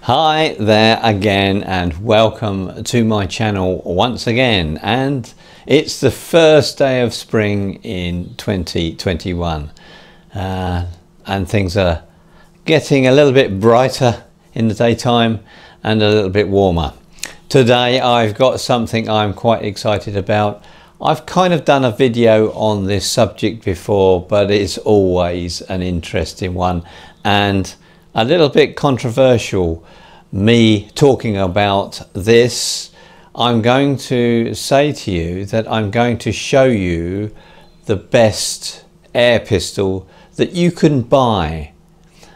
Hi there again and welcome to my channel once again, and it's the first day of spring in 2021 and things are getting a little bit brighter in the daytime and a little bit warmer. Today I've got something I'm quite excited about. I've kind of done a video on this subject before, but it's always an interesting one and a little bit controversial, me talking about this. I'm going to say to you that I'm going to show you the best air pistol that you can buy.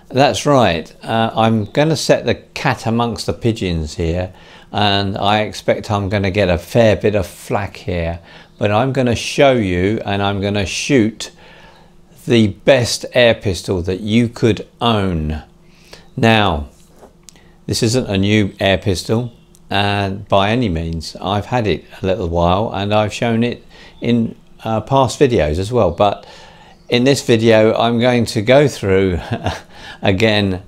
That's right, I'm going to set the cat amongst the pigeons here, and I expect I'm going to get a fair bit of flack here, but I'm going to show you and I'm going to shoot the best air pistol that you could own. Now, this isn't a new air pistol by any means. I've had it a little while and I've shown it in past videos as well, but in this video I'm going to go through again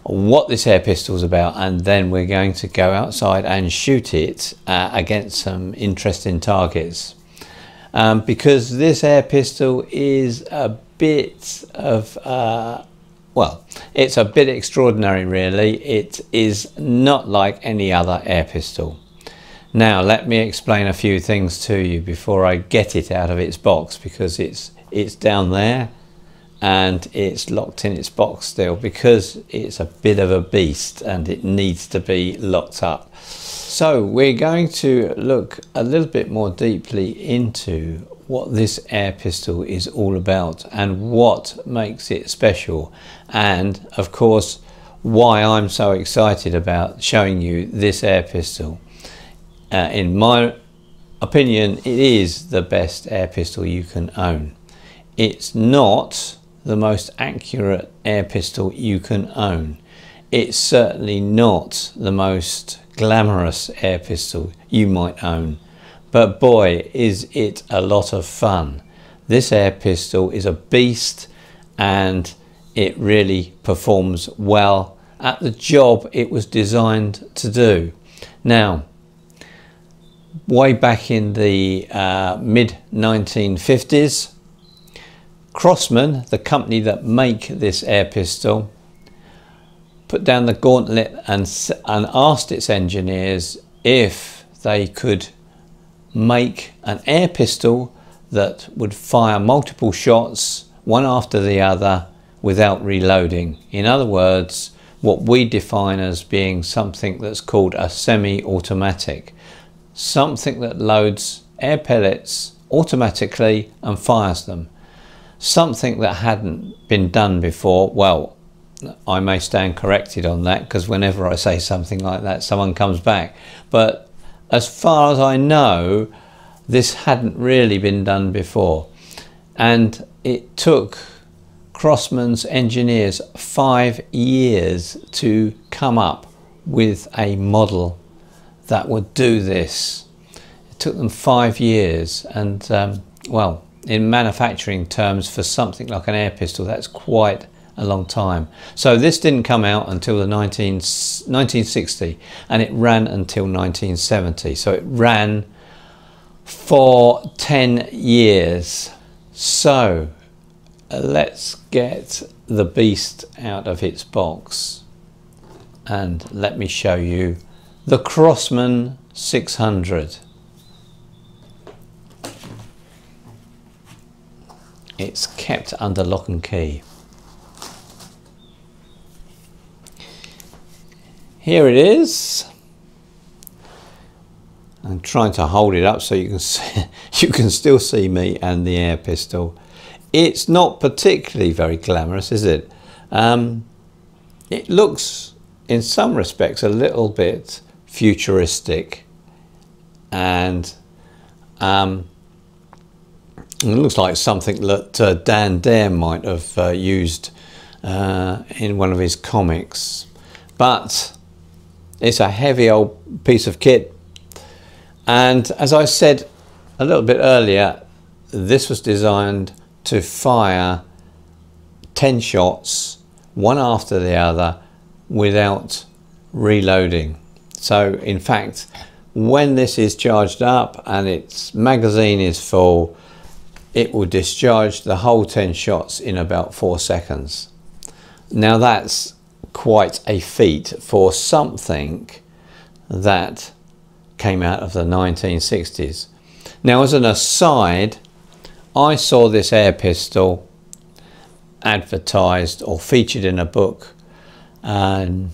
what this air pistol is about, and then we're going to go outside and shoot it against some interesting targets, because this air pistol is a bit of well, it's a bit extraordinary really. It is not like any other air pistol. Now let me explain a few things to you before I get it out of its box, because it's down there and it's locked in its box still, because it's a bit of a beast and it needs to be locked up. So we're going to look a little bit more deeply into what this air pistol is all about and what makes it special, and of course why I'm so excited about showing you this air pistol. In my opinion, it is the best air pistol you can own. It's not the most accurate air pistol you can own. It's certainly not the most glamorous air pistol you might own, but boy is it a lot of fun. This air pistol is a beast and it really performs well at the job it was designed to do. Now, way back in the mid 1950s, Crosman, the company that make this air pistol, put down the gauntlet and asked its engineers if they could make an air pistol that would fire multiple shots one after the other without reloading. In other words, what we define as being something that's called a semi-automatic, something that loads air pellets automatically and fires them. Something that hadn't been done before. Well, I may stand corrected on that, because whenever I say something like that someone comes back, but as far as I know this hadn't really been done before, and it took Crosman's engineers 5 years to come up with a model that would do this. It took them 5 years, and well, in manufacturing terms, for something like an air pistol, that's quite a long time. So this didn't come out until the 1960, and it ran until 1970. So it ran for 10 years. So let's get the beast out of its box and let me show you the Crosman 600. It's kept under lock and key. Here it is. I'm trying to hold it up so you can see, you can still see me and the air pistol. It's not particularly very glamorous, is it? It looks in some respects a little bit futuristic, and it looks like something that Dan Dare might have used in one of his comics, but it's a heavy old piece of kit. And as I said a little bit earlier, this was designed to fire 10 shots one after the other without reloading. So in fact, when this is charged up and its magazine is full, it will discharge the whole 10 shots in about 4 seconds. Now that's quite a feat for something that came out of the 1960s. Now, as an aside, I saw this air pistol advertised or featured in a book, and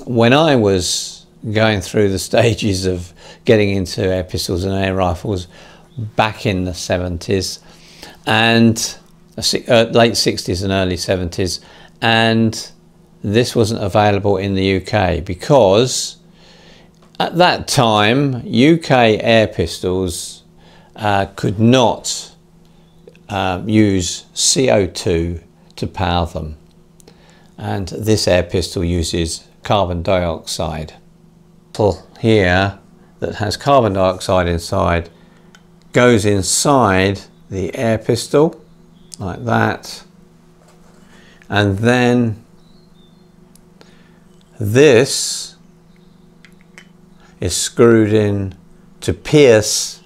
when I was going through the stages of getting into air pistols and air rifles back in the 70s and late 60s and early 70s, and this wasn't available in the UK because at that time UK air pistols could not use CO2 to power them, and this air pistol uses carbon dioxide. Here that has carbon dioxide inside goes inside the air pistol like that, and then this is screwed in to pierce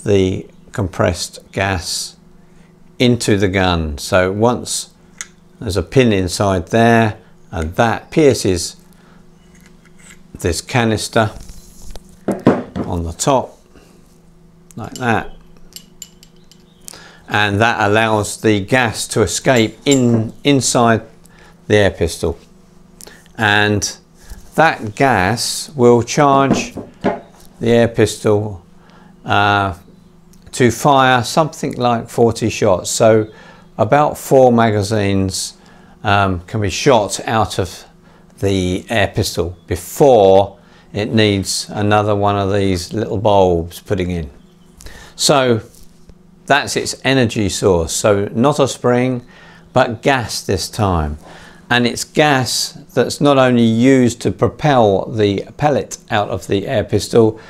the compressed gas into the gun. So once there's a pin inside there, and that pierces this canister on the top like that, and that allows the gas to escape inside the air pistol, and that gas will charge the air pistol to fire something like 40 shots. So about 4 magazines can be shot out of the air pistol before it needs another one of these little bulbs putting in. So that's its energy source. So not a spring, but gas this time. And it's gas that's not only used to propel the pellet out of the air pistol,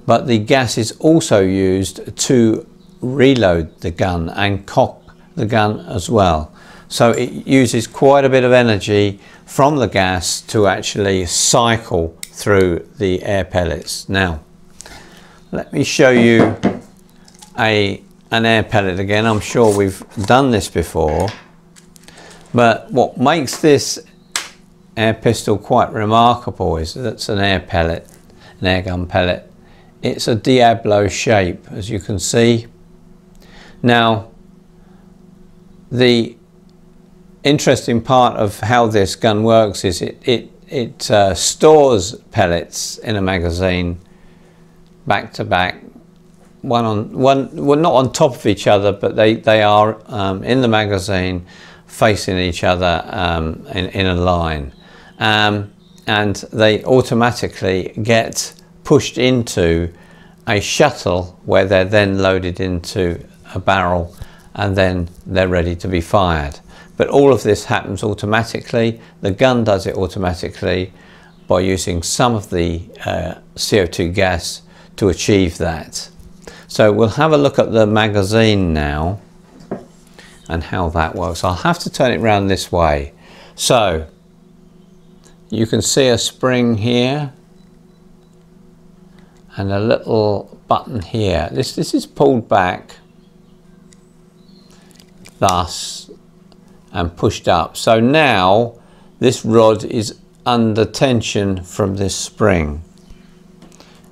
but the gas is also used to reload the gun and cock the gun as well. So it uses quite a bit of energy from the gas to actually cycle through the air pellets. Now, let me show you an air pellet again. I'm sure we've done this before, but what makes this air pistol quite remarkable is that it's an air pellet, an air gun pellet. It's a Diablo shape, as you can see. Now, the interesting part of how this gun works is it stores pellets in a magazine back to back, well, not on top of each other, but they are in the magazine facing each other in a line, and they automatically get pushed into a shuttle where they're then loaded into a barrel, and then they're ready to be fired. But all of this happens automatically. The gun does it automatically by using some of the CO2 gas to achieve that. So we'll have a look at the magazine now and how that works. I'll have to turn it around this way. So you can see a spring here and a little button here. This is pulled back thus and pushed up. So now this rod is under tension from this spring.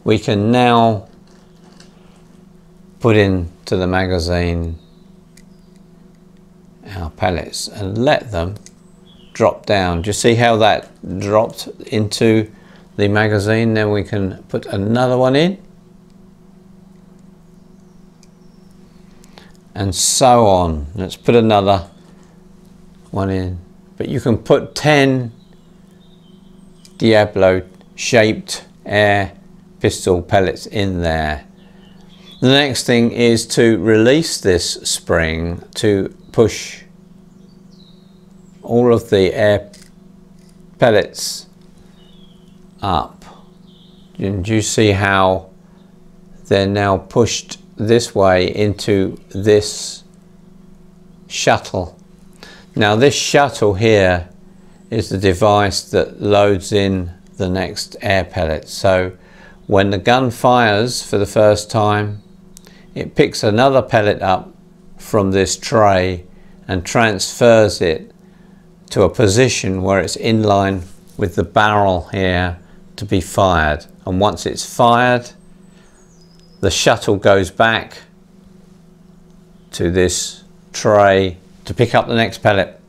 We can now put into the magazine our pellets and let them drop down. Do you see how that dropped into the magazine? Then we can put another one in, and so on. Let's put another one in, but you can put 10 Diablo shaped air pistol pellets in there. The next thing is to release this spring to push all of the air pellets up. And you see how they're now pushed this way into this shuttle. Now this shuttle here is the device that loads in the next air pellet. So when the gun fires for the first time, it picks another pellet up from this tray and transfers it to a position where it's in line with the barrel here to be fired. And once it's fired, the shuttle goes back to this tray to pick up the next pellet.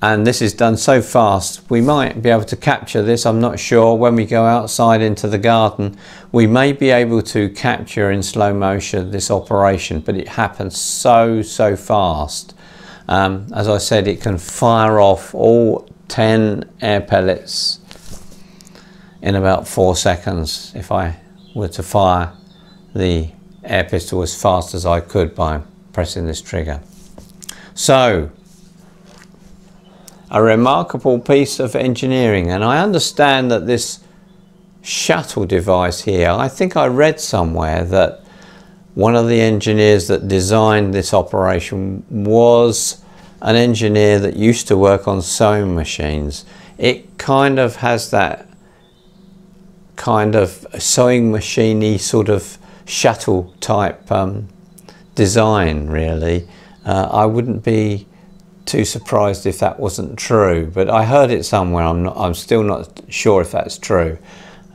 And this is done so fast, we might be able to capture this, I'm not sure. When we go outside into the garden, we may be able to capture in slow motion this operation, but it happens so fast. As I said, it can fire off all 10 air pellets in about 4 seconds if I were to fire the air pistol as fast as I could by pressing this trigger. So, a remarkable piece of engineering, and I understand that this shuttle device here, I think I read somewhere that one of the engineers that designed this operation was an engineer that used to work on sewing machines. It kind of has that kind of sewing machine-y sort of shuttle type design, really. I wouldn't be too surprised if that wasn't true, but I heard it somewhere. I'm still not sure if that's true.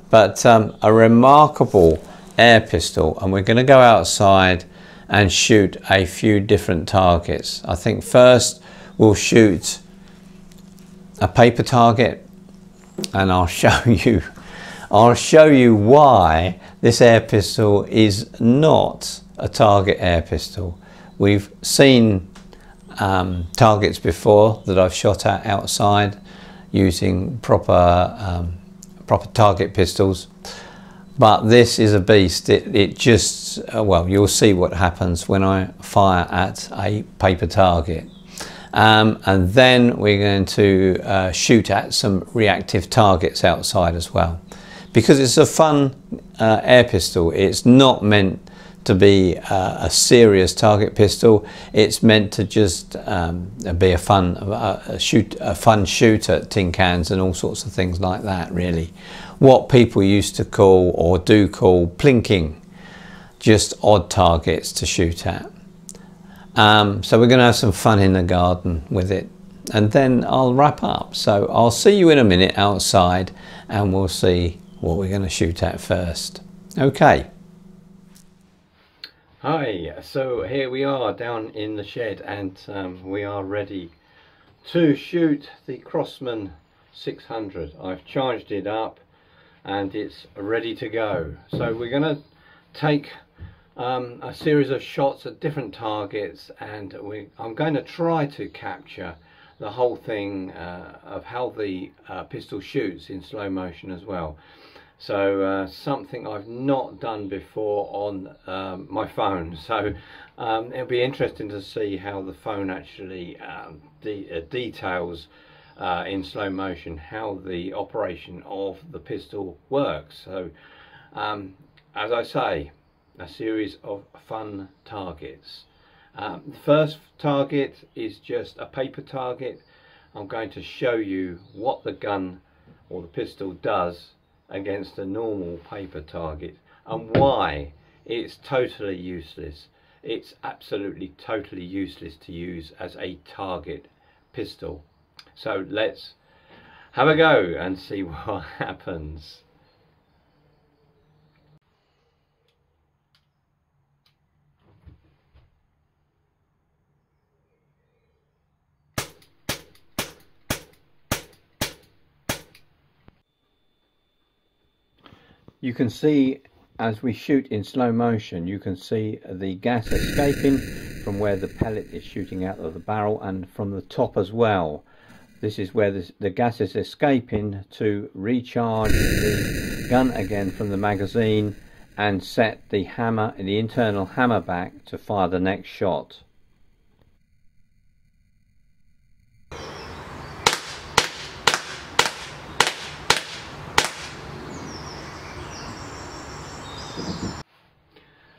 But a remarkable air pistol, and we're going to go outside and shoot a few different targets. I think first we'll shoot a paper target, and I'll show you why this air pistol is not a target air pistol. We've seen targets before that I've shot at outside using proper target pistols, but this is a beast. It just well, you'll see what happens when I fire at a paper target. And then we're going to shoot at some reactive targets outside as well, because it's a fun air pistol. It's not meant to be a serious target pistol. It's meant to just be a fun shoot at tin cans and all sorts of things like that, really. What people used to call, or do call, plinking, just odd targets to shoot at. So we're going to have some fun in the garden with it, and then I'll wrap up. So I'll see you in a minute outside, and we'll see what we're going to shoot at first. Okay. Hi, so here we are down in the shed, and we are ready to shoot the Crosman 600. I've charged it up and it's ready to go. So we're going to take a series of shots at different targets, and I'm going to try to capture the whole thing of how the pistol shoots in slow motion as well. So something I've not done before on my phone, so it'll be interesting to see how the phone actually details in slow motion how the operation of the pistol works. So as I say, a series of fun targets. The first target is just a paper target. I'm going to show you what the gun or the pistol does against a normal paper target and why it's totally useless. It's absolutely totally useless to use as a target pistol. So let's have a go and see what happens. You can see as we shoot in slow motion, you can see the gas escaping from where the pellet is shooting out of the barrel, and from the top as well. This is where the gas is escaping to recharge the gun again from the magazine and set the hammer, the internal hammer back to fire the next shot.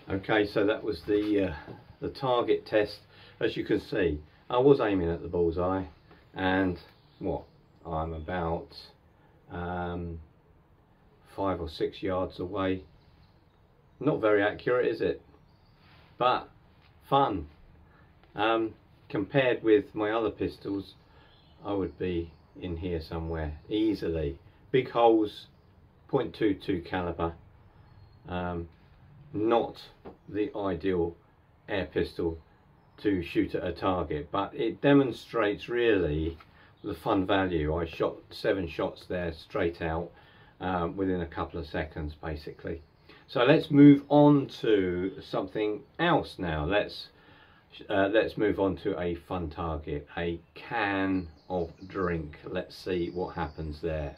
Okay, so that was the target test. As you can see, I was aiming at the bullseye, and what I'm about 5 or 6 yards away. Not very accurate, is it? But fun. Compared with my other pistols, I would be in here somewhere easily. Big holes, .22 caliber. Not the ideal air pistol to shoot at a target, but it demonstrates really the fun value. I shot 7 shots there straight out within a couple of seconds basically. So let's move on to something else now. Let's move on to a fun target, a can of drink. Let's see what happens there.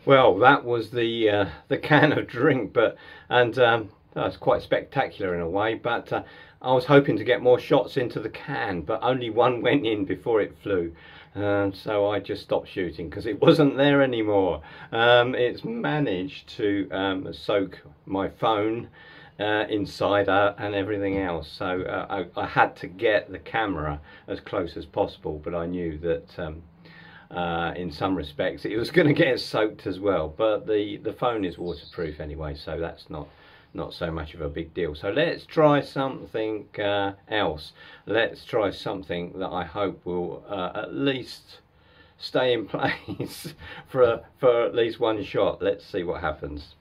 Well, that was the can of drink, that was quite spectacular in a way. But I was hoping to get more shots into the can, but only one went in before it flew. So I just stopped shooting because it wasn't there anymore. It's managed to soak my phone inside and everything else. So I had to get the camera as close as possible, but I knew that in some respects it was going to get soaked as well, but the phone is waterproof anyway, so that's not so much of a big deal. So let's try something else. Let's try something that I hope will at least stay in place for at least one shot. Let's see what happens.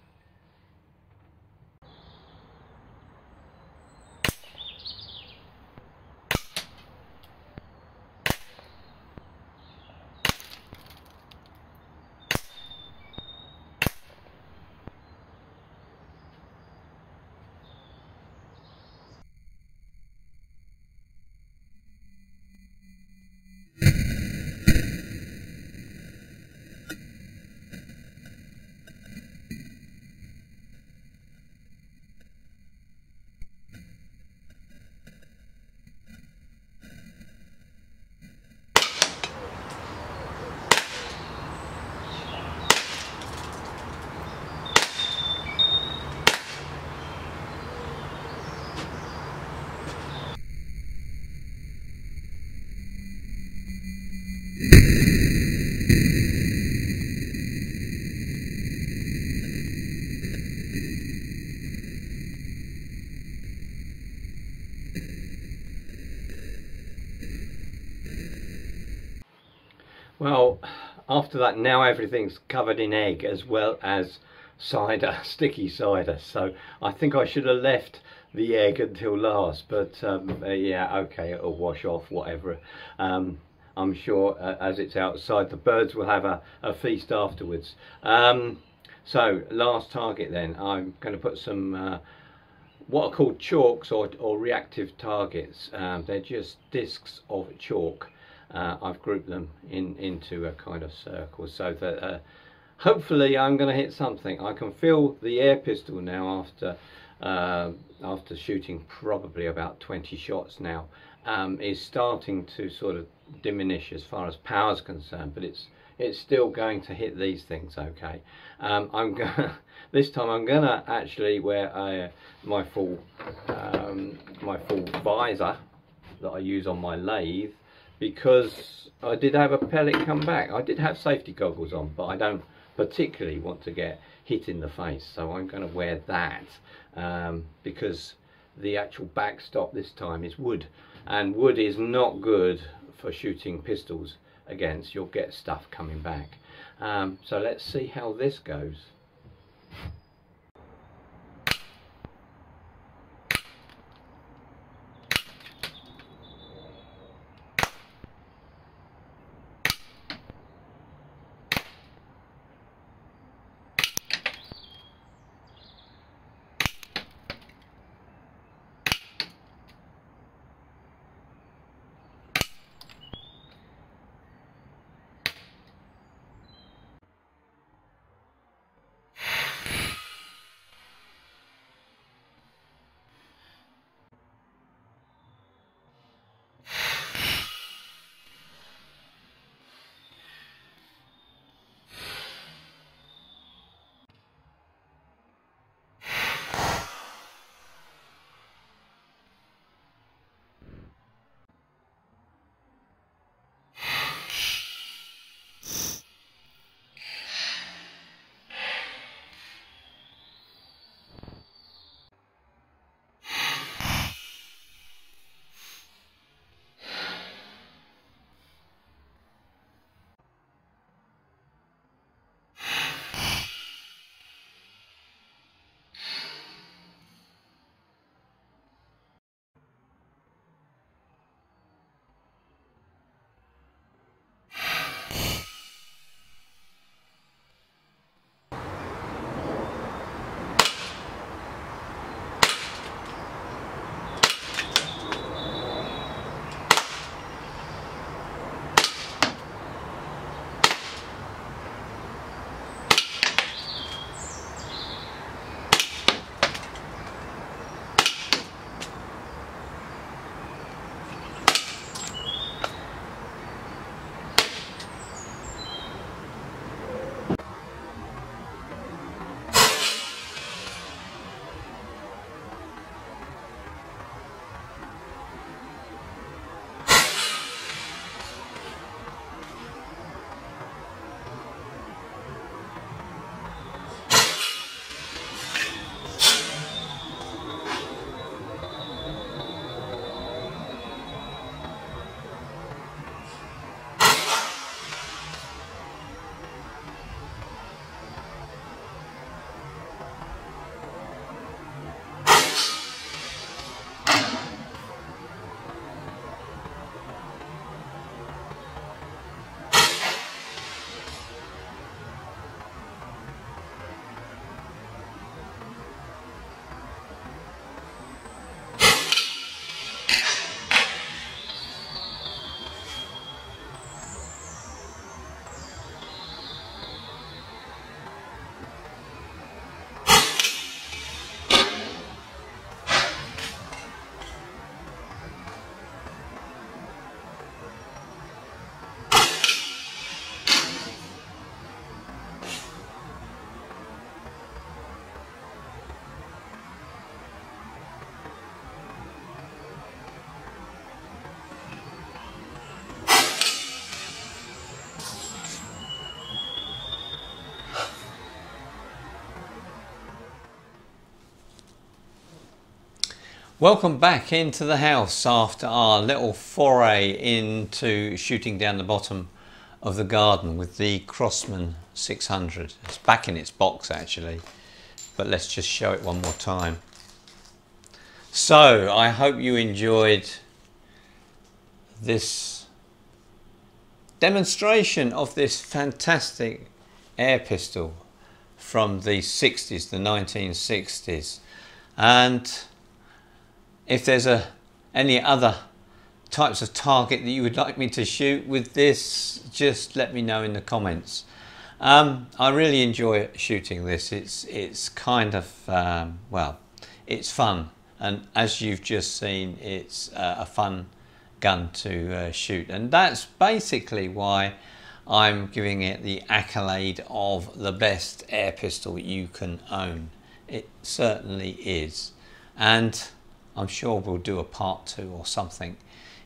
Well, after that, now everything's covered in egg as well as cider, sticky cider. So I think I should have left the egg until last, but yeah, okay, it'll wash off, whatever. I'm sure as it's outside, the birds will have a feast afterwards. So last target then, I'm going to put some what are called chalks or reactive targets. They're just discs of chalk. I've grouped them into a kind of circle so that hopefully I'm going to hit something. I can feel the air pistol now after shooting probably about 20 shots now is starting to sort of diminish as far as power is concerned, but it's still going to hit these things okay. This time I'm gonna actually wear my full visor that I use on my lathe, because I did have a pellet come back. I did have safety goggles on, but I don't particularly want to get hit in the face, so I'm going to wear that because the actual backstop this time is wood, and wood is not good for shooting pistols against. You'll get stuff coming back. So let's see how this goes. Welcome back into the house after our little foray into shooting down the bottom of the garden with the Crosman 600. It's back in its box actually, but let's just show it one more time. So I hope you enjoyed this demonstration of this fantastic air pistol from the 60s, the 1960s. And if there's any other types of target that you would like me to shoot with this, just let me know in the comments. I really enjoy shooting this. It's kind of, well, it's fun. And as you've just seen, it's a fun gun to shoot. And that's basically why I'm giving it the accolade of the best air pistol you can own. It certainly is. And I'm sure we'll do a part 2 or something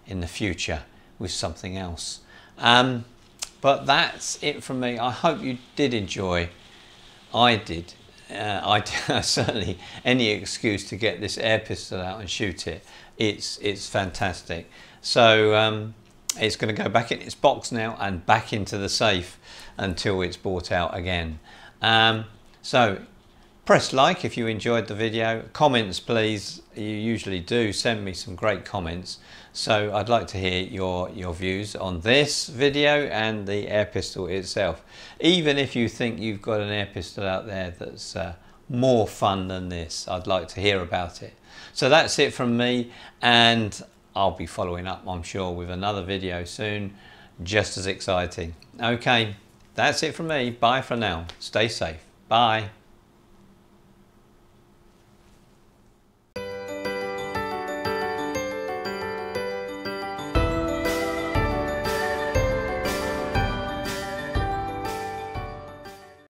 in the future with something else. But that's it from me. I hope you did enjoy. I did certainly any excuse to get this air pistol out and shoot it, it's fantastic. So it's going to go back in its box now and back into the safe until it's brought out again. So press like if you enjoyed the video. Comments please, you usually do send me some great comments, so I'd like to hear your views on this video and the air pistol itself. Even if you think you've got an air pistol out there that's more fun than this, I'd like to hear about it. So that's it from me, and I'll be following up, I'm sure, with another video soon, just as exciting. Okay, that's it from me. Bye for now. Stay safe. Bye.